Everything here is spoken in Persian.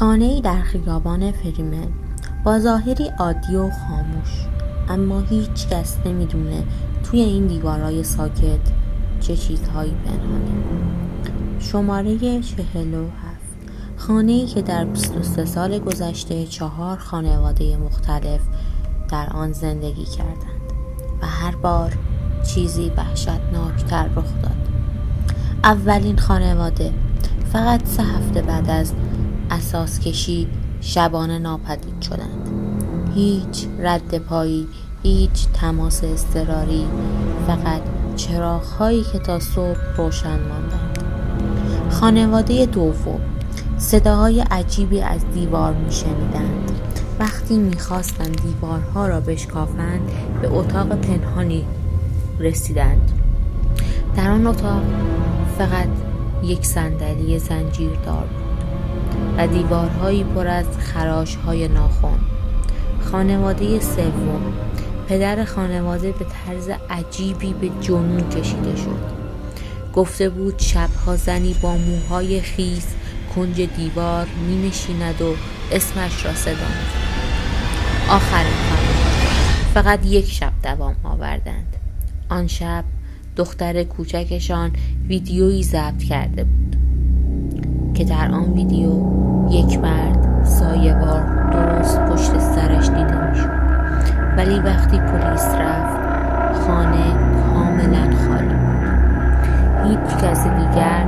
خانه‌ای در خیابان فریمن با ظاهری عادی و خاموش، اما هیچ کس نمیدونه توی این دیوارهای ساکت چه چیزهایی پنهانه. شماره 47. خانه‌ای که در 23 سال گذشته 4 خانواده مختلف در آن زندگی کردند و هر بار چیزی وحشتناکتر رخ داد. اولین خانواده فقط 3 هفته بعد از اساس کشی شبانه ناپدید شدند. هیچ رد پایی، هیچ تماس اضطراری، فقط چراغ‌هایی که تا صبح روشن ماندند. خانواده دوم صداهای عجیبی از دیوار می‌شنیدند. وقتی می‌خواستند دیوارها را بشکافند به اتاق پنهانی رسیدند. در آن اتاق فقط یک صندلی زنجیردار بود و دیوارهایی پر از خراش‌های ناخن. خانواده سوم، پدر خانواده به طرز عجیبی به جنون کشیده شد. گفته بود شبها زنی با موهای خیس کنج دیوار می نشیند و اسمش را صدا می زند. آخرین خانواده فقط یک شب دوام آوردند. آن شب دختر کوچکشان ویدیویی ضبط کرده بود که در آن ویدیو یک مرد سایه‌وار درست پشت سرش دیده می شد. ولی وقتی پلیس رفت خانه کاملا خالی بود. هیچ کس دیگر